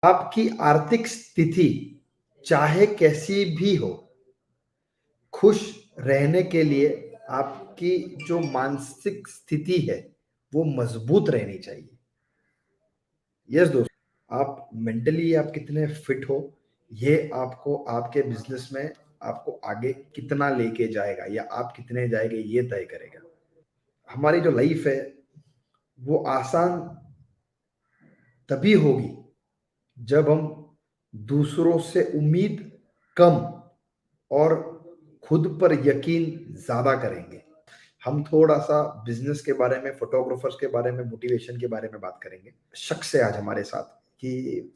आपकी आर्थिक स्थिति चाहे कैसी भी हो, खुश रहने के लिए आपकी जो मानसिक स्थिति है, वो मजबूत रहनी चाहिए। यस दोस्तों, आप मेंटली आप कितने फिट हो, ये आपको आपके बिजनेस में आपको आगे कितना लेके जाएगा या आप कितने जाएंगे ये तय करेगा। हमारी जो लाइफ है वो आसान तभी होगी जब हम दूसरों से उम्मीद कम और खुद पर यकीन ज्यादा करेंगे। हम थोड़ा सा बिजनेस के बारे में, फोटोग्राफर्स के बारे में, मोटिवेशन के बारे में बात करेंगे। शख्स है आज हमारे साथ कि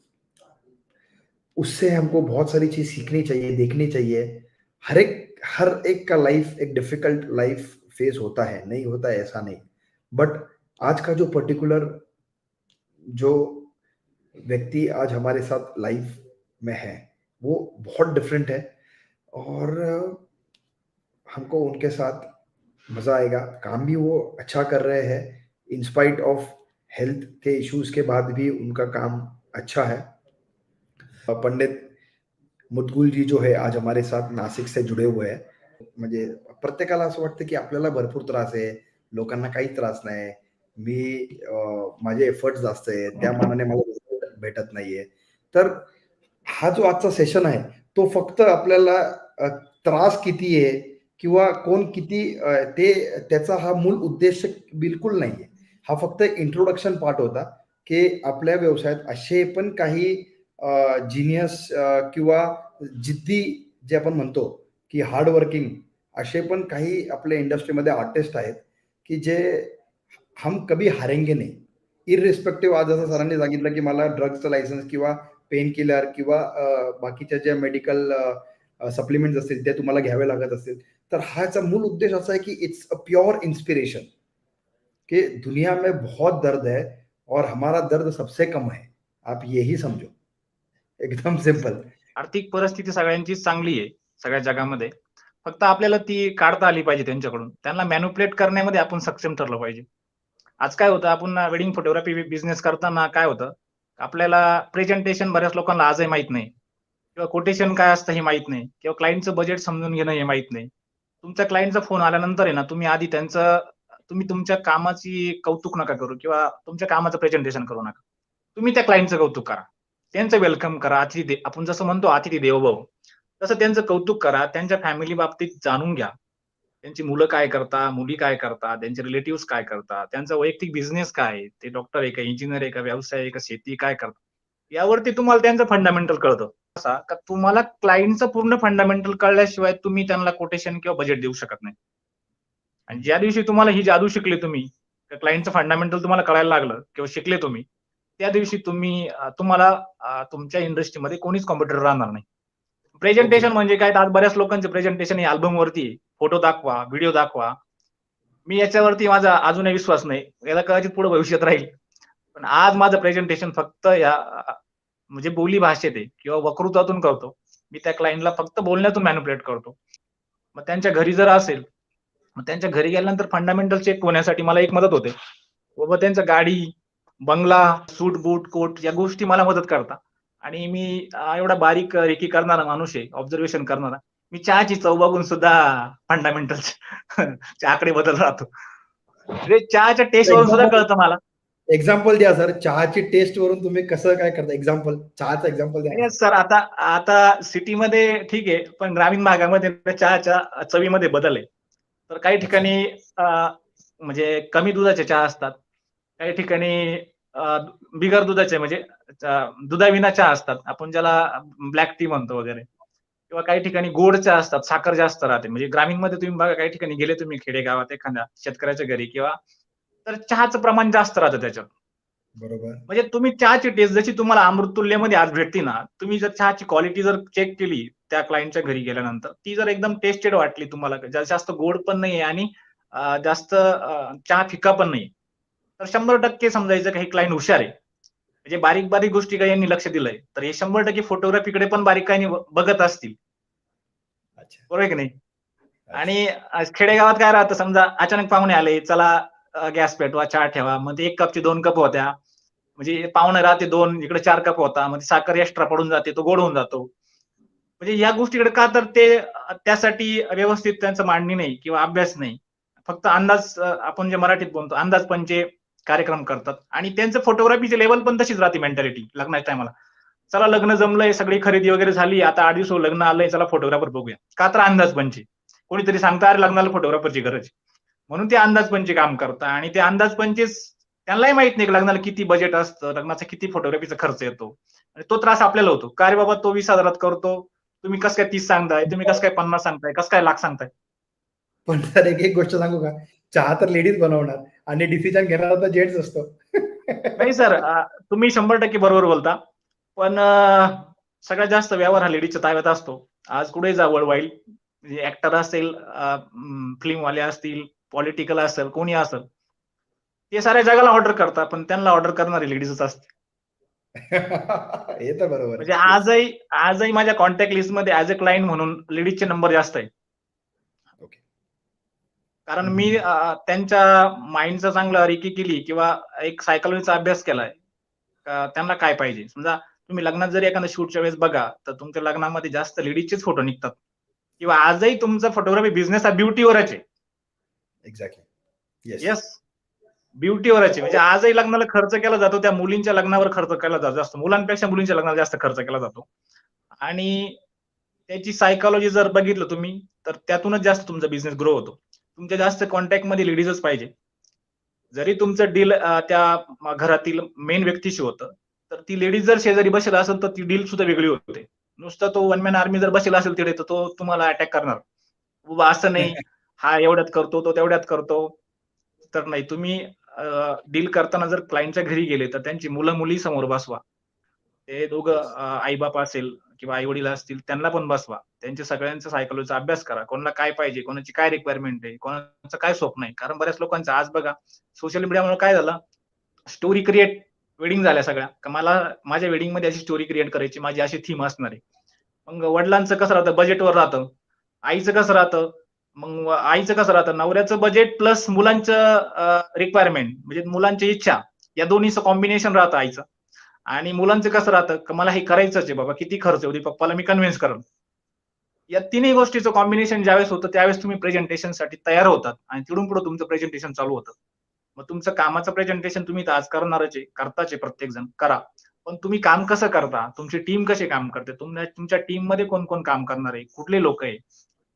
उससे हमको बहुत सारी चीज सीखनी चाहिए, देखनी चाहिए। हर एक का लाइफ एक डिफिकल्ट लाइफ फेस होता है, नहीं होता है ऐसा नहीं, बट आज का जो पर्टिकुलर जो व्यक्ति आज हमारे साथ लाइफ में है वो बहुत डिफरेंट है और हमको उनके साथ मजा आएगा। काम भी वो अच्छा कर रहे हैं, इंस्पाइट ऑफ हेल्थ के इश्यूज के बाद भी उनका काम अच्छा है। पंडित मुदगुल जी जो आहे आज हमारे साथ नाशिक से जुड़े हुए आहे. म्हणजे प्रत्येकाला असं वाटतं की आपल्याला भरपूर त्रास आहे, लोकांना काही त्रास नाही. माझे एफर्ट्स जास्त आहे, त्या मानाने मला रिझल्ट भेटत नाहीये. तर हा जो आजचा सेशन आहे तो फक्त आपल्याला त्रास किती आहे किंवा कोण किती ते त्याचा हा मूळ उद्देश बिलकुल नाहीये. हा फक्त इंट्रोडक्शन पार्ट होता की आपल्या व्यवसायात असे पण काही जिनियस किंवा जिद्दी जे आपण म्हणतो की हार्ड वर्किंग असे पण काही आपल्या इंडस्ट्रीमध्ये आर्टिस्ट आहेत की जे हम कभी हारेंगे नाही. इररिस्पेक्टिव्ह आज जसं सरांनी सांगितलं की मला ड्रग्सचं लायसन्स किंवा पेन किलर किंवा बाकीच्या ज्या मेडिकल सप्लिमेंट्स असतील ते तुम्हाला घ्यावे लागत असतील, तर हाचा मूल उद्देश असा आहे की इट्स अ प्योर इंस्पिरेशन कि दुनिया में बहुत दर्द है और हमारा दर्द सबसे कम है, आप यही समझो. एकदम सिंपल. आर्थिक परिस्थिती सगळ्यांचीच चांगली आहे सगळ्या जगामध्ये. फक्त आपल्याला ती काढता आली पाहिजे त्यांच्याकडून. त्यांना मॅनिप्युलेट करण्यामध्ये आपण सक्षम ठरलो पाहिजे. आज काय होतं, आपण वेडिंग फोटोग्राफी बिझनेस करताना काय होतं, आपल्याला प्रेझेंटेशन बऱ्याच लोकांना आजही माहित नाही किंवा कोटेशन काय असतं हे माहित नाही किंवा क्लायंटचं बजेट समजून घेणं हे माहित नाही. तुमच्या क्लायंटचा फोन आल्यानंतर आहे ना, तुम्ही आधी तुम्ही तुमच्या कामाची कौतुक नका करू किंवा तुमच्या कामाचं प्रेझेंटेशन करू नका. तुम्ही त्या क्लायंटचं कौतुक करा. त्यांचं वेलकम करा. आपण जसं म्हणतो अतिथी देवो भव, तसं त्यांचं कौतुक करा. त्यांच्या फॅमिली बाबतीत जाणून घ्या. त्यांची मुलं काय करतात, मुली काय करतात, त्यांचे रिलेटिव्ह काय करतात, त्यांचा वैयक्तिक बिझनेस काय आहे, ते डॉक्टर आहे का, इंजिनियर आहे का, व्यवसाय आहे का, शेती काय करतात, यावरती तुम्हाला त्यांचं फंडामेंटल कळतं. असा का तुम्हाला क्लायंटचं पूर्ण फंडामेंटल कळल्याशिवाय तुम्ही त्यांना कोटेशन किंवा बजेट देऊ शकत नाही. आणि ज्या दिवशी तुम्हाला ही जादू शिकले तुम्ही, क्लायंटचं फंडामेंटल तुम्हाला कळायला लागलं किंवा शिकले तुम्ही, त्या दिवशी तुम्हाला तुमच्या इंडस्ट्रीमध्ये कोणीच कॉम्पिटिटर राहणार नाही. प्रेझेंटेशन म्हणजे काय, आज बऱ्याच लोकांचे प्रेझेंटेशन हे अल्बम वरती फोटो दाखवा, व्हिडिओ दाखवा. मी याच्यावरती माझा अजूनही विश्वास नाही. याला कदाचित पुढे भविष्यात राहील. पण आज माझं प्रेझेंटेशन फक्त म्हणजे बोली भाषेत आहे किंवा वक्तृत्वातून करतो. मी त्या क्लायंटला फक्त बोलण्यातून मॅनिप्युलेट करतो. मग त्यांच्या घरी जर असेल, मग त्यांच्या घरी गेल्यानंतर फंडामेंटल चेक होण्यासाठी मला एक मदत होते. बाबा त्यांचं गाडी, बंगला, सूट बूट कोट या गोष्टी मला मदत करतात. आणि मी एवढा बारीक रेकी करणारा माणूस आहे, ऑब्झर्वेशन करणारा. मी चहाची चव बघून सुद्धा फंडामेंटल आकडे बदल राहतो. म्हणजे चहाच्या टेस्ट वरून सुद्धा कळतं मला. एक्झाम्पल द्या सर, चहाची टेस्ट वरून तुम्ही कसं काय करता? एक्झाम्पल, चहाचं एक्झाम्पल द्या. सर आता सिटीमध्ये ठीक आहे, पण ग्रामीण भागामध्ये चहाच्या चवीमध्ये बदल आहे. तर काही ठिकाणी म्हणजे कमी दुधाचे चहा असतात, काही ठिकाणी बिगर दुधाचे म्हणजे दुधाविना चहा असतात, आपण ज्याला ब्लॅक टी म्हणतो वगैरे, किंवा काही ठिकाणी गोड चहा असतात, साखर जास्त राहते. म्हणजे ग्रामीणमध्ये तुम्ही बघा, काही ठिकाणी गेले तुम्ही खेडेगावात एखाद्या शेतकऱ्याच्या घरी किंवा, तर चहाचं प्रमाण जास्त राहतं त्याच्यात. बरोबर. म्हणजे तुम्ही चहाची टेस्ट जशी तुम्हाला अमृततुल्यमध्ये आज भेटते ना, तुम्ही जर चहाची क्वालिटी जर चेक केली त्या क्लायंटच्या घरी गेल्यानंतर, ती जर एकदम टेस्टेड वाटली तुम्हाला, जास्त गोड पण नाहीये आणि जास्त चहा फिका पण नाही, तर 100% समजायचं की हे क्लायंट हुशार आहे. म्हणजे बारीक बारीक गोष्टी काही यांनी लक्ष दिलंय, तर हे 100% फोटोग्राफीकडे पण बारीक काही बघत असतील. बरोबर की नाही? आणि खेडेगावात काय राहतं, समजा अचानक पाहुणे आले, चला गॅस पेटवा, चहा ठेवा, मग 1 कपची 2 कप होत्या. म्हणजे पाहुणे राहते 2, इकडे 4 कप होता, मग साखर एक्स्ट्रा पडून जाते, तो गोड होऊन जातो. म्हणजे या गोष्टीकडे का तर ते त्यासाठी व्यवस्थित त्यांचं मांडणी नाही किंवा अभ्यास नाही. फक्त अंदाज आपण जे मराठीत बोलतो अंदाजपंचे कार्यक्रम करतात आणि त्यांचं फोटोग्राफीची लेवल पण तशीच राहते मेंटॅलिटी लग्नाच्या टायमाला. चला लग्न जमलंय, सगळी खरेदी वगैरे झाली, आता 8 दिवस लग्न आलंय, चला फोटोग्राफर बघूया. का तर अंदाजपंचे. कोणीतरी सांगतं अरे लग्नाला फोटोग्राफरची गरज आहे. म्हणून ते अंदाजपंचे काम करतात आणि ते अंदाजपंचेच त्यांनाही माहित नाही की लग्नाला किती बजेट असतं, लग्नाचा किती फोटोग्राफीचा खर्च येतो. आणि तो त्रास आपल्याला होतो. का रे बाबा तो 20,000 करतो, तुम्ही कसं काय 30 सांगताय, तुम्ही कसं काय 50 सांगताय, कसं काय लाख सांगताय. पण सर एक गोष्ट सांगू का, चहा तर लेडीज बनवणार आणि डिसिजन घेणारा तर जेंट्स असतो. नाही सर, तुम्ही 100% बरोबर बोलता. पण सगळ्यात जास्त व्यवहार हा लेडीजच्या ताब्यात असतो. आज कुठे जा वर्ल्ड म्हणजे ऍक्टर असेल, फिल्मवाले असतील, पॉलिटिकल असेल, कोणी असेल. ते साऱ्या जगाला ऑर्डर करतात, पण त्यांना ऑर्डर करणारी लेडीजच असते. हे तर बरोबर म्हणजे आहे. Yes. आजही माझ्या कॉन्टॅक्ट लिस्टमध्ये ऍज अ क्लायंट म्हणून लेडीजचे नंबर जास्त आहे. Okay. कारण मी हम्म. त्यांच्या माइंडचा चांगला रेकी केली किंवा एक सायकोलॉजीचा अभ्यास केलाय. त्यांना काय पाहिजे. समजा तुम्ही लग्नात जरी एखाद्या शूटच्या वेळेस बघा, तर तुमच्या लग्नामध्ये जास्त लेडीजचेच फोटो निघतात. किंवा आजही तुमचा फोटोग्राफी बिझनेस हा ब्युटीवरच आहे. एक्झॅक्टली. येस. येस, ब्युटीवरच आहे. म्हणजे आजही लग्नाला खर्च केला जातो, त्या मुलींच्या लग्नावर खर्च केला जातो जास्त. मुलांपेक्षा मुलींच्या लग्नाला जास्त खर्च केला जातो. आणि त्याची सायकॉलॉजी जर बघितलं तुम्ही, तर त्यातूनच जास्त तुमचा बिझनेस ग्रो होतो. तुमच्या जास्त कॉन्टॅक्टमध्ये लेडीजच पाहिजे. जरी तुमचं डील त्या घरातील मेन व्यक्तीशी होतं, तर ती लेडीज जर शेजारी बसेल असेल, तर ती डील सुद्धा वेगळी होते. नुसता तो वन मॅन आर्मी जर बसेल असेल तिथे, तर तो तुम्हाला अटॅक करणार. बाबा असं नाही, हा एवढ्यात करतो, तो तेवढ्यात करतो. तर नाही, तुम्ही डील करताना जर क्लायंटच्या घरी गेले, तर त्यांची मुलं-मुली समोर बसवा. ते दोघं येस. आई-बाप असेल किंवा आई-वडील असतील, त्यांना पण बसवा. त्यांच्या सगळ्यांचा सायकॉलॉजीचा अभ्यास करा. कोणाला काय पाहिजे, कोणाची काय रिक्वायरमेंट आहे, कोणाचं काय स्वप्न आहे. कारण बऱ्याच लोकांचं आज बघा, सोशल मीडियामुळे काय झालं, स्टोरी क्रिएट वेडिंग झाल्या सगळ्या. का मला माझ्या वेडिंगमध्ये अशी स्टोरी क्रिएट करायची, माझी अशी थीम असणार आहे. मग वडिलांचं कसं राहतं, बजेटवर राहतं. आईचं कसं राहतं, मग आईचं कसं राहतं, नवऱ्याचं बजेट प्लस मुलांचं रिक्वायरमेंट म्हणजे मुलांची इच्छा, या दोन्हीचं कॉम्बिनेशन राहतं आईचं. आणि मुलांचं कसं राहतं, की मला हे करायचंच आहे बाबा, किती खर्च येऊ दे, पप्पाला मी कन्व्हिन्स करेन. या तिन्ही गोष्टीचं कॉम्बिनेशन ज्यावेळेस होतं, त्यावेळेस तुम्ही प्रेझेंटेशनसाठी तयार होतात आणि तिथून पुढे तुमचं प्रेझेंटेशन चालू होतं. मग तुमचं कामाचं प्रेझेंटेशन तुम्ही तर आज करणारच आहे, करताच आहे प्रत्येक जण, करा. पण तुम्ही काम कसं करता, तुमची टीम कशी काम करते, तुमच्या टीममध्ये कोण-कोण काम करणार आहे, कुठले लोक आहे,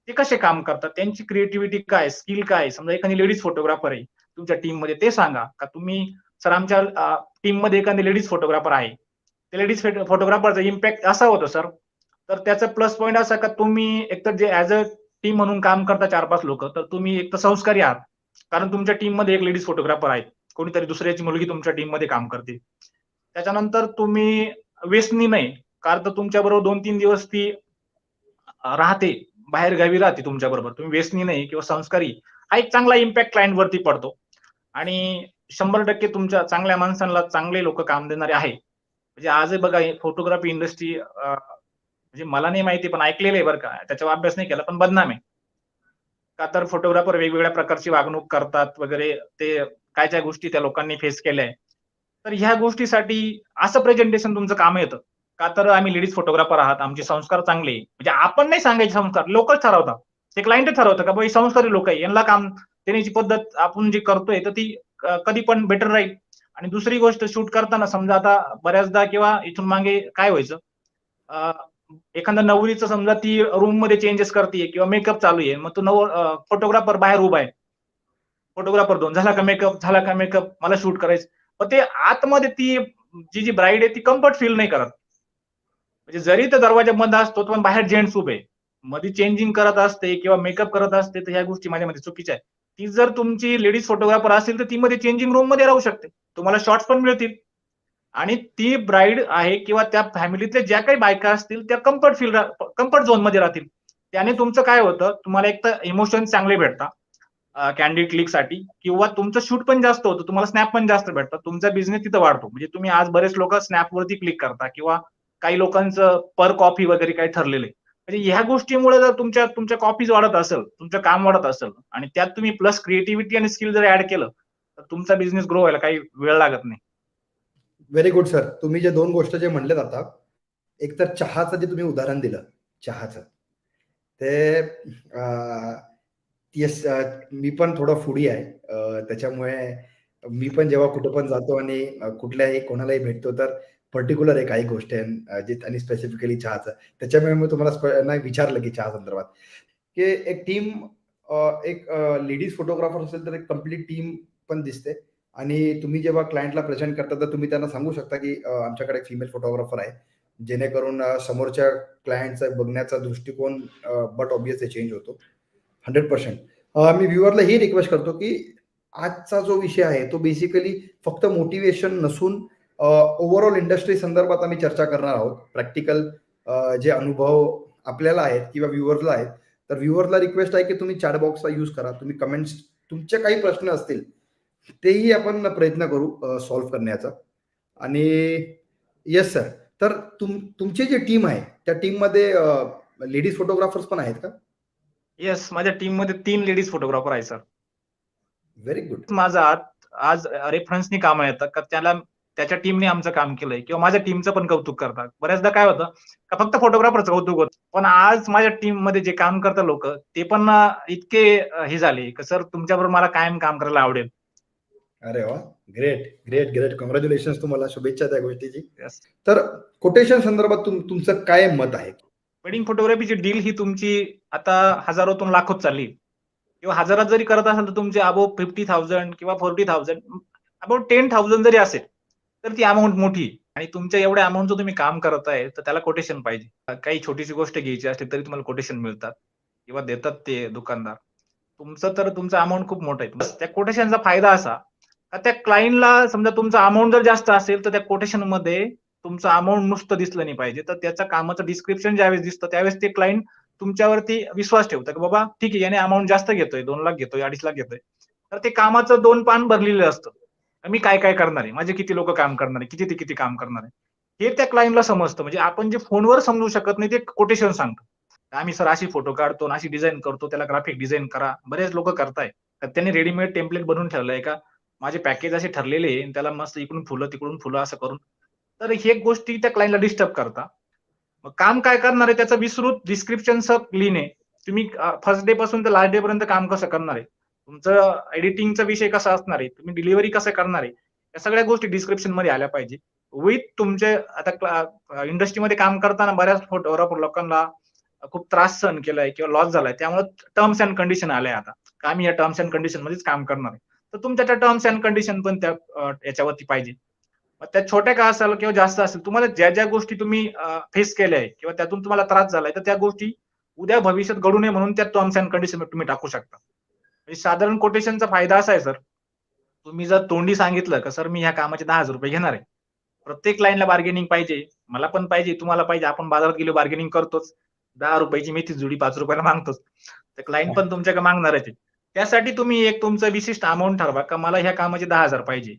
ते कसे काम करतात, त्यांची क्रिएटिव्हिटी काय, स्किल काय. समजा एखादी लेडीज फोटोग्राफर आहे तुमच्या टीममध्ये, ते सांगा का तुम्ही सर आमच्या टीममध्ये एखादी लेडीज फोटोग्राफर आहे. त्या लेडीज फोटोग्राफरचा इम्पॅक्ट असा होतो सर, तर त्याचा प्लस पॉईंट असा का तुम्ही एकतर जे ऍज अ टीम म्हणून काम करता 4-5 लोक, तर तुम्ही एक तर संस्कारी आहात. कारण तुमच्या टीममध्ये एक लेडीज फोटोग्राफर आहे. कोणीतरी दुसऱ्याची मुलगी तुमच्या टीममध्ये काम करते. त्याच्यानंतर तुम्ही व्यसनी नाही. कारण तर तुमच्याबरोबर 2-3 दिवस ती राहते, बाहेर गावी राहते तुमच्याबरोबर. तुम्ही व्यसनी नाही किंवा संस्कारी. हा एक चांगला इम्पॅक्ट क्लायंटवरती पडतो. आणि 100% तुमच्या चांगल्या माणसांना चांगले लोक काम देणारे आहे. म्हणजे आजही बघा फोटोग्राफी इंडस्ट्री म्हणजे मला नाही माहिती पण ऐकलेलं आहे बरं का. त्याच्यावर अभ्यास नाही केला पण बदनाम आहे. का तर फोटोग्राफर वेगवेगळ्या प्रकारची वागणूक करतात वगैरे. ते काय गोष्टी त्या लोकांनी फेस केल्या. तर ह्या गोष्टीसाठी असं प्रेझेंटेशन तुमचं काम येतं. का तर आम्ही लेडीज फोटोग्राफर आहात, आमचे संस्कार चांगले आहे. म्हणजे आपण नाही सांगायचे संस्कार, लोकच ठरवतात. ते क्लायंटच ठरवतं का बाबा ही संस्कारी लोक आहे, यांना काम देण्याची पद्धत आपण जी करतोय तर ती कधी पण बेटर राहील. आणि दुसरी गोष्ट शूट करताना समजा आता बऱ्याचदा किंवा इथून मागे काय व्हायचं, अ, एखाद्या नवरीचं समजा ती रूम मध्ये चेंजेस करते किंवा मेकअप चालू आहे, मग तो फोटोग्राफर बाहेर उभा आहे. फोटोग्राफर 2 झाला का मेकअप, झाला का मेकअप, मला शूट करायचं. मग ते आतमध्ये ती जी ब्राईड आहे ती कम्फर्ट फील नाही करत. म्हणजे जरी तो दरवाजा बंद असतो, पण बाहेर जेंट्स उभे आहे. मध्ये चेंजिंग करत असते किंवा मेकअप करत असते, तर ह्या गोष्टी माझ्या मते चुकीच्या आहेत. ती जर तुमची लेडीज फोटोग्राफर असेल, तर ती मध्ये चेंजिंग रूम मध्ये राहू शकते. तुम्हाला शॉट्स पण मिळतील. आणि ती ब्राईड आहे किंवा त्या फॅमिलीतल्या ज्या काही बायका असतील, त्या कम्फर्ट झोनमध्ये राहतील. त्याने तुमचं काय होतं, तुम्हाला एक तर इमोशन्स चांगले भेटतात. कॅन्डिड क्लिकसाठी किंवा तुमचं शूट पण जास्त होतं, तुम्हाला स्नॅप पण जास्त भेटतात. तुमचा बिझनेस तिथं वाढतो. म्हणजे तुम्ही आज बरेच लोक स्नॅपवरती क्लिक करता किंवा काही लोकांचं पर कॉपी वगैरे काही ठरलेलं आहे. म्हणजे ह्या गोष्टीमुळे जर तुमच्या तुमच्या कॉपीज वाढत असेल, तुमचं काम वाढत असेल आणि त्यात तुम्ही प्लस क्रिएटिव्हिटी आणि स्किल जर ऍड केलं, तर तुमचा बिझनेस ग्रो व्हायला काही वेळ लागत नाही. Very good sir. तुम्ही जे 2 गोष्ट जे म्हणलेत आता, एक तर चहाचं जे तुम्ही उदाहरण दिलं, चहाचं. ते येस, मी पण थोडा फूडी आहे. त्याच्यामुळे मी पण जेव्हा कुठं पण जातो आणि कुठल्याही कोणालाही भेटतो तर पर्टिक्युलर एक काही गोष्ट आहे जे आणि स्पेसिफिकली चहाचं. त्याच्यामुळे मी तुम्हाला नाही विचारलं की चहा संदर्भात, की एक टीम, एक लेडीज फोटोग्राफर असेल तर एक कंप्लीट टीम पण दिसते. आणि तुम्ही जेव्हा क्लायंटला प्रेझेंट करता तर तुम्ही त्यांना सांगू शकता की आमच्याकडे एक फिमेल फोटोग्राफर आहे, जेणेकरून समोरच्या क्लायंटचा बघण्याचा दृष्टिकोन बट ऑब्वियसली चेंज होतो 100%. मी व्ह्युअरला ही रिक्वेस्ट करतो की आजचा जो विषय आहे तो बेसिकली फक्त मोटिवेशन नसून ओव्हरऑल इंडस्ट्री संदर्भात आम्ही चर्चा करणार आहोत. प्रॅक्टिकल जे अनुभव आपल्याला आहेत किंवा व्ह्युअर्सला आहेत, तर व्ह्युअरला रिक्वेस्ट आहे की तुम्ही चॅट बॉक्सचा यूज करा. तुम्ही कमेंट्स, तुमचे काही प्रश्न असतील तेही आपण प्रयत्न करू सॉल्व्ह करण्याचा. आणि येस सर, तर तुमची जी टीम आहे त्या टीममध्ये लेडीज फोटोग्राफर्स पण आहेत का? येस, माझ्या टीम मध्ये 3 लेडीज फोटोग्राफर आहे सर. Very good. माझा आज रेफरन्सनी कामं येतात का त्याच्या टीमने आमचं काम केलंय किंवा माझ्या टीमचं पण कौतुक करतात. बऱ्याचदा काय होतं का फक्त फोटोग्राफरचं कौतुक होतं. पण आज माझ्या टीम मध्ये जे काम करतात लोक ते पण इतके हे झाले की सर तुमच्याबरोबर मला कायम काम करायला आवडेल. अरे वा, ग्रेट ग्रेट ग्रेट. कॉंग्रॅच्युलेशन, तुम्हाला शुभेच्छा त्या गोष्टीची. Yes. तर कोटेशन संदर्भात तुमचं काय मत आहे? वेडिंग फोटोग्राफीची डील ही तुमची आता हजारोतून लाखोत चालली किंवा हजारात जरी करत असाल तर तुमचे अबाउट 50,000 किंवा 40,000, अबाउट 10,000 जरी असेल तर ती अमाऊंट मोठी. आणि तुमच्या एवढ्या अमाऊंटचं तुम्ही काम करत आहे तर त्याला कोटेशन पाहिजे. काही छोटीशी गोष्ट घ्यायची असली तरी तुम्हाला कोटेशन मिळतात किंवा देतात ते दुकानदार. तुमचं अमाऊंट खूप मोठं आहे. बस त्या कोटेशनचा फायदा असा का त्या क्लायंटला समजा तुमचा अमाऊंट जर जास्त असेल तर त्या कोटेशन मध्ये तुमचं अमाऊंट नुसतं दिसलं नाही पाहिजे, तर त्याच्या कामाचं डिस्क्रिप्शन ज्यावेळेस दिसतं त्यावेळेस ते क्लायंट तुमच्यावरती विश्वास ठेवतं की बाबा ठीक आहे, याने अमाऊंट जास्त घेतोय, 2 लाख घेतोय, 2.5 लाख घेतोय, तर ते कामाचं 2 पान भरलेलं असतं. मी काय काय करणार आहे, माझे किती लोक काम करणार आहे, किती ते किती काम करणार आहे, हे त्या क्लायंटला समजतं. म्हणजे आपण जे फोनवर समजू शकत नाही ते कोटेशन सांगतो. आम्ही सर अशी फोटो काढतो, अशी डिझाईन करतो, त्याला ग्राफिक डिझाईन करा. बरेच लोक करताय. तर त्यांनी रेडीमेड टेम्पलेट बनवून ठेवलंय का माझे पॅकेज असे ठरलेले आहे, त्याला मस्त इकडून फुलं तिकडून फुलं असं करून. तर हे गोष्टी त्या क्लायंटला डिस्टर्ब करता. मग काम काय करणार आहे त्याचं विस्तृत डिस्क्रिप्शनचं लिहिणे. तुम्ही फर्स्ट डे पासून तर लास्ट डे पर्यंत काम कसं करणार आहे, तुमचं एडिटिंगचा विषय कसा असणार आहे, तुम्ही डिलिव्हरी कसं करणार आहे, या सगळ्या गोष्टी डिस्क्रिप्शन मध्ये आल्या पाहिजे. विथ तुमचे आता इंडस्ट्रीमध्ये काम करताना बऱ्याच फोटोग्राफर लोकांना खूप त्रास सहन केलाय किंवा लॉस झालाय, त्यामुळे टर्म्स अँड कंडिशन आल्या आता का आम्ही या टर्म्स अँड कंडिशन मध्येच काम करणार आहे. तर तुमच्या त्या टर्म्स अँड कंडिशन पण त्या याच्यावरती पाहिजे. मग त्या छोट्या का असेल किंवा जास्त असेल, तुम्हाला ज्या ज्या गोष्टी तुम्ही फेस केल्या आहे किंवा त्यातून तुम्हाला त्रास झालाय तर त्या गोष्टी उद्या भविष्यात घडू नये म्हणून त्या टर्म्स अँड कंडिशन तुम्ही टाकू शकता. म्हणजे साधारण कोटेशनचा फायदा असा आहे सर, तुम्ही जर तोंडी सांगितलं का सर मी ह्या कामाचे 10,000 रुपये घेणार आहे, प्रत्येक लाईनला बार्गेनिंग पाहिजे, मला पण पाहिजे, तुम्हाला पाहिजे, आपण बाजारात गेलो बार्गेनिंग करतोच. 10 रुपयाची मेथी जुडी 5 रुपयाला मागतोच, तर क्लायंट पण तुमच्याकडे मागणारच आहे. त्यासाठी तुम्ही एक तुमचं विशिष्ट अमाऊंट ठरवा का मला ह्या कामाचे 10,000 पाहिजे,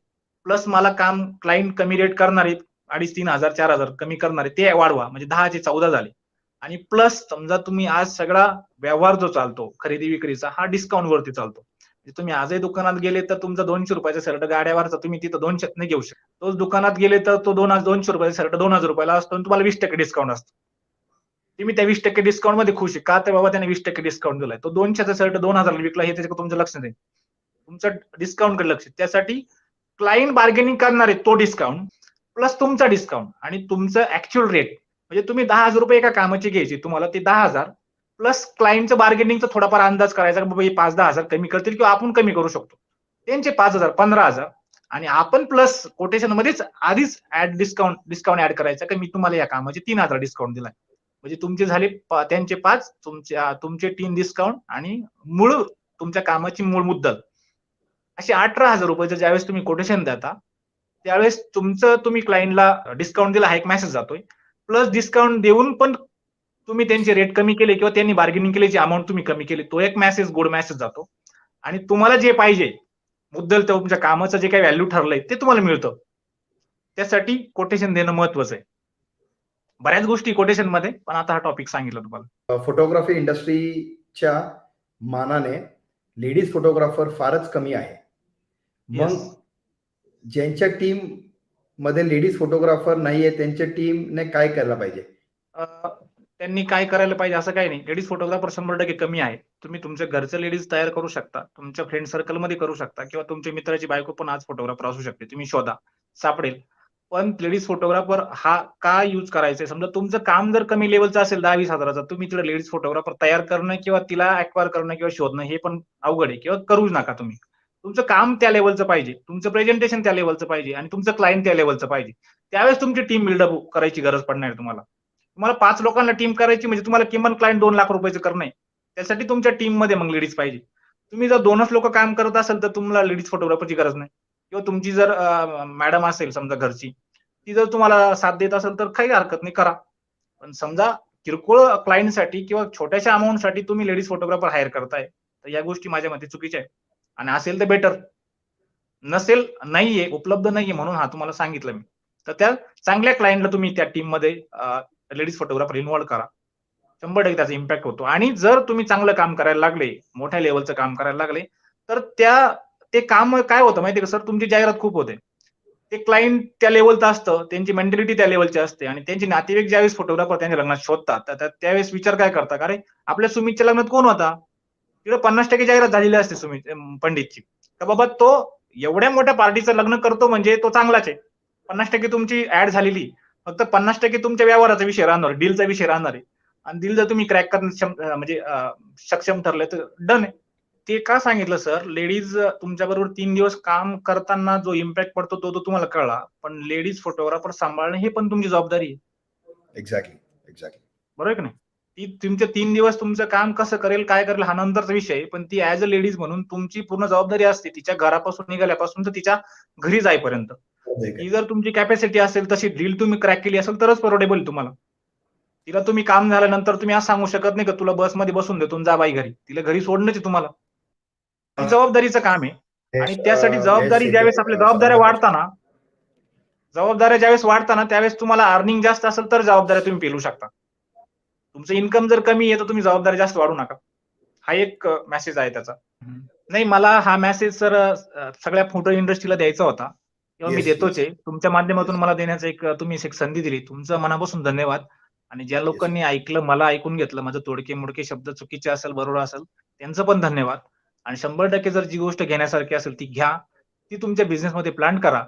प्लस मला काम क्लायंट कमी रेट करणार आहेत, 2,500, 3,000, 4,000 कमी करणार आहे, ते वाढवा. म्हणजे 10 चे 14 झाले. आणि प्लस समजा तुम्ही आज सगळा व्यवहार जो चालतो खरेदी विक्रीचा हा डिस्काउंट वरती चालतो. म्हणजे तुम्ही आजही दुकानात गेले तर तुमचा 200 रुपयाचा शर्ट गाड्यावरचा तुम्ही तिथं 200 नाही घेऊ शकत. तोच दुकानात गेले तर तो 200 रुपयाचा शर्ट 2,000 रुपयाला असतो आणि तुम्हाला 20% डिस्काउंट असतो. तुम्ही त्या 20% डिस्काउंट मध्ये खुश आहे का, तर बाबा त्याने 20% डिस्काउंट दिलाय, तो 200चा शर्ट 2,000 विकला हे त्याच्याकडे तुमचं लक्ष नाही, तुमचं डिस्काउंट कडे लक्ष. त्यासाठी क्लायंट बार्गेनिंग करणार आहे तो डिस्काउंट प्लस तुमचा डिस्काउंट आणि तुमचं ऍक्च्युअल रेट. म्हणजे तुम्ही 10,000 रुपये एका कामाची घ्यायची, तुम्हाला ते 10,000 प्लस क्लायंटचं बार्गेनिंगचा थोडाफार अंदाज करायचा, बाबा हे 5-10,000 कमी करतील किंवा आपण कमी करू शकतो. त्यांचे 5,000 15,000 आणि आपण प्लस कोटेशन मध्येच आधीच डिस्काउंट ऍड करायचा की मी तुम्हाला या कामाचे 3,000 डिस्काउंट दिलाय. म्हणजे तुमचे झाले त्यांचे 5, तुमचे 3 डिस्काउंट आणि मूळ तुमच्या कामाची मूळ मुद्दल अशी 18,000 रुपयाचं ज्यावेळेस तुम्ही कोटेशन देता त्यावेळेस तुम्ही क्लायंटला डिस्काउंट दिला हा एक मेसेज जातोय. प्लस डिस्काउंट देऊन पण तुम्ही त्यांचे रेट कमी केले किंवा त्यांनी बार्गेनिंग केल्याची अमाऊंट तुम्ही कमी केली, तो एक मेसेज, गुड मेसेज जातो. आणि तुम्हाला जे पाहिजे मुद्दल तुमच्या कामाचं जे काही व्हॅल्यू ठरलंय ते तुम्हाला मिळतं. त्यासाठी कोटेशन देणं महत्वाचं आहे. बऱ्याच गोष्टी कोटेशन मध्ये, पण आता हा टॉपिक सांगितलं तुम्हाला. फोटोग्राफी इंडस्ट्रीच्या मानाने लेडीज फोटोग्राफर फारच कमी आहे. मग ज्यांच्या टीम मध्ये लेडीज फोटोग्राफर नाहीये, त्यांच्या टीमने काय करायला पाहिजे? त्यांनी काय करायला पाहिजे असं काही नाही. लेडीज फोटोग्राफर 100% कमी आहे. तुम्ही तुमच्या घरचं लेडीज तयार करू शकता. तुमच्या फ्रेंड सर्कलमध्ये करू शकता किंवा तुमच्या मित्राची बायको पण आज फोटोग्राफर असू शकते. तुम्ही शोधा, सापडेल. पण लेडीज फोटोग्राफर हा का यूज करायचा आहे? समजा तुमचं काम जर कमी लेव्हलचं असेल 10-20 हजाराचं, तुम्ही तिकडे लेडीज फोटोग्राफर तयार करणं किंवा तिला अॅक्वायर करणं किंवा शोधणं हे पण अवघड आहे किंवा करूच नका तुम्ही. तुमचं काम त्या लेव्हलचं पाहिजे, तुमचं प्रेझेंटेशन त्या लेव्हलचं पाहिजे आणि तुमचं क्लायंट त्या लेव्हलचं पाहिजे. त्यावेळेस तुमची टीम बिल्डअप करायची गरज पडणार आहे तुम्हाला. तुम्हाला 5 लोकांना टीम करायची म्हणजे तुम्हाला किमान क्लायंट 2 लाख रुपयाचं करणं आहे. त्यासाठी तुमच्या टीममध्ये मग लेडीज पाहिजे. तुम्ही जर 2च लोक काम करत असाल तर तुम्हाला लेडीज फोटोग्राफरची गरज नाही. किंवा तुमची जर मॅडम असेल समजा घरची, ती जर तुम्हाला साथ देत असेल तर काही हरकत नाही, करा. पण समजा किरकोळ क्लायंटसाठी किंवा छोट्याशा अमाउंटसाठी तुम्ही लेडीज फोटोग्राफर हायर करताय, तर या गोष्टी माझ्या मते चुकीच्या आहेत. आणि असेल तर बेटर. नसेल, नाहीये, उपलब्ध नाहीये म्हणून तुम्हाला सांगितलं मी. तर त्या चांगल्या क्लायंटला तुम्ही त्या टीममध्ये लेडीज फोटोग्राफर इन्व्हॉल्व करा. 100% त्याचा इम्पॅक्ट होतो. आणि जर तुम्ही चांगलं काम करायला लागले, मोठ्या लेव्हलचं काम करायला लागले, तर ते काम काय होतं माहितीये का सर, तुमची जाहिरात खूप होते. ते क्लायंट त्या लेव्हलचं असतं, त्यांची मेंटॅलिटी त्या लेव्हलची असते आणि त्यांचे नातेवाईक ज्यावेळेस फोटोग्राफर त्यांच्या लग्नात शोधतात, तर त्यावेळेस विचार काय करतात, अरे आपल्या सुमितच्या लग्नात कोण होता? तिकडे 50% जाहिरात झालेली असते पंडितची. तर बाबा तो एवढ्या मोठ्या पार्टीचं लग्न करतो म्हणजे तो चांगलाच आहे. 50% तुमची ऍड झालेली, फक्त 50% तुमच्या व्यवहाराचा विषय राहणार, डीलचा विषय राहणार आहे. आणि डील जर तुम्ही क्रॅक करण्यात म्हणजे सक्षम ठरले तर डन आहे. ते का सांगितलं सर, लेडीज तुमच्याबरोबर 3 दिवस काम करताना जो इम्पॅक्ट पडतो तो तुम्हाला कळला. पण लेडीज फोटोग्राफर सांभाळणं हे पण तुमची जबाबदारी आहे. एक्झॅक्टली. बरोबर की नाही? ती तुमचे 3 दिवस तुमचं काम कसं करेल, काय करेल हा नंतरचा विषय आहे. पण ती ऍज अ लेडीज म्हणून तुमची पूर्ण जबाबदारी असते. तिच्या घरापासून निघाल्यापासून तर तिच्या घरी जाईपर्यंत. ती जर तुमची कॅपॅसिटी असेल तशी डील तुम्ही क्रॅक केली असेल तरच परवडेबल तुम्हाला. तिला तुम्ही काम झाल्यानंतर तुम्ही असं सांगू शकत नाही का तुला बसमध्ये बसून देतो जा बाई घरी. तिला घरी सोडणंच आहे तुम्हाला. ती जबाबदारीचं काम आहे. आणि त्यासाठी यश जबाबदारी ज्यावेळेस आपल्या जबाबदाऱ्या वाढताना त्यावेळेस तुम्हाला अर्निंग जास्त असेल तर जबाबदाऱ्या तुम्ही पेलू शकता. तुमचं इन्कम जर कमी आहे तर तुम्ही जबाबदारी जास्त वाढू नका. हा एक मेसेज आहे त्याचा. नाही, मला हा मेसेज सर सगळ्या फोटो इंडस्ट्रीला द्यायचा होता किंवा मी देतोच आहे. तुमच्या माध्यमातून मला देण्याचं तुम्ही एक संधी दिली. तुमचं मनापासून धन्यवाद. आणि ज्या लोकांनी ऐकलं, मला ऐकून घेतलं, माझे तोडके-मोडके शब्द चुकीचे असेल, बरोबर असेल, त्यांचं पण धन्यवाद. आणि 100% जर जी गोष्ट घेण्यासारखी असेल ती घ्या. ती तुमच्या बिझनेसमध्ये प्लांट करा.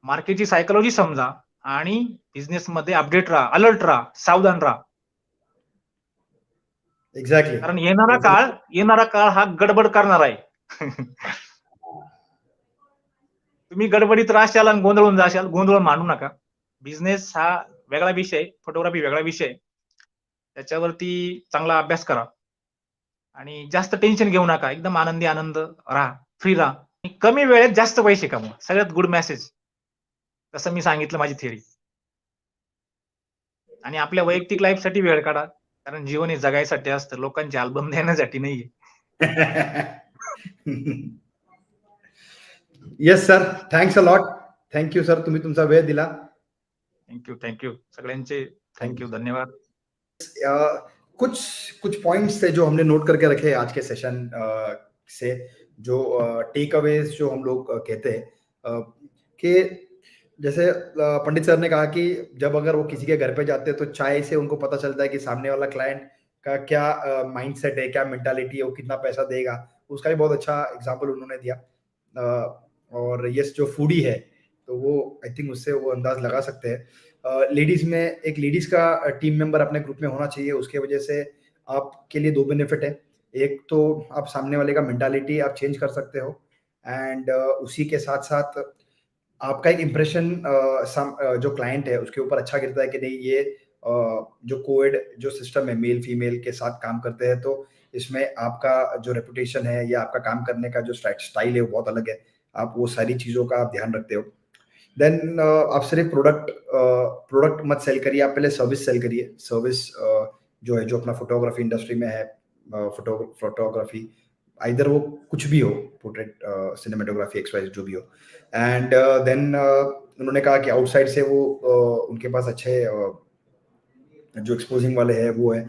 मार्केटची सायकॉलॉजी समजा आणि बिझनेसमध्ये अपडेट राहा, अलर्ट राहा, सावधान राहा. एक्झॅक्टली. कारण येणारा काळ हा गडबड करणार आहे. तुम्ही गडबडीत राहशाल आणि गोंधळून जाशाल. गोंधळ मांडू नका. बिझनेस हा वेगळा विषय, फोटोग्राफी वेगळा विषय. त्याच्यावरती चांगला अभ्यास करा आणि जास्त टेन्शन घेऊ नका. एकदम आनंद राहा, फ्री राहा. आणि कमी वेळेत जास्त पैसे कमवा. सगळ्यात गुड मेसेज. तसं मी सांगितलं माझी थिअरी. आणि आपल्या वैयक्तिक लाईफसाठी वेळ काढा. कारण जीवन हे जगायसाठी असतं, लोकांचे अल्बम देण्यासाठी नाहीये. Yes sir, thanks a lot. Thank you sir, तुम्ही तुमचा वेळ दिला. थँक्यू सगळ्यांचे थँक्यू, धन्यवाद. कुछ कुछ पॉइंट्स थे जो हमने नोट करके रखे आज के सेशन से, जो टेक अवेज जो हम लोग कहते हैं कि जैसे पंडित सर ने कहा कि जब अगर वो किसी के घर पे जाते हैं तो चाय से उनको पता चलता है कि सामने वाला क्लाइंट का क्या माइंडसेट है, क्या मेंटालिटी है, वो कितना पैसा देगा. उसका भी बहुत अच्छा एग्जांपल उन्होंने दिया. और यस, जो फूडी है तो वो आई थिंक उससे वो अंदाज लगा सकते हैं. लेडीज में एक लेडीज का टीम मेंबर अपने ग्रुप में होना चाहिए. उसके वजह से आपके लिए 2 बेनिफिट है. एक तो आप सामने वाले का मेंटालिटी आप चेंज कर सकते हो, एंड उसी के साथ साथ आपका एक इम्प्रेशन जो क्लाइंट है उसके ऊपर अच्छा गिरता है कि नहीं, ये जो कोएड जो सिस्टम है, मेल फीमेल के साथ काम करते हैं, तो इसमें आपका जो रेपुटेशन है या आपका काम करने का जो स्टाइल है वो बहुत अलग है. आप वो सारी चीज़ों का आप ध्यान रखते हो. देन आप सिर्फ प्रोडक्ट मत सेल करिए, आप पहले सर्विस सेल करिए. सर्विस जो है, जो अपना फोटोग्राफी इंडस्ट्री में है, फोटोग्राफी आइदर वो कुछ भी हो, पोर्ट्रेट, सिनेमेटोग्राफी, एक्सवाइज जो भी हो. एंड देन उन्होंने कहा कि आउटसाइड से वो उनके पास अच्छे जो एक्सपोजिंग वाले हैं वो है.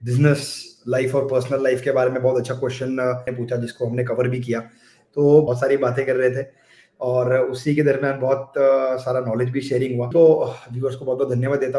बिजनेस लाइफ और पर्सनल लाइफ के बारे में बहुत अच्छा क्वेश्चन ने पूछा, जिसको हमने कवर भी किया. तो बहुत सारी बातें कर रहे थे. और उसी के दरमियान बहुत सारा नॉलेज भी शेयरिंग हुआ। तो व्यूअर्स को बहुत बहुत धन्यवाद देता हूँ।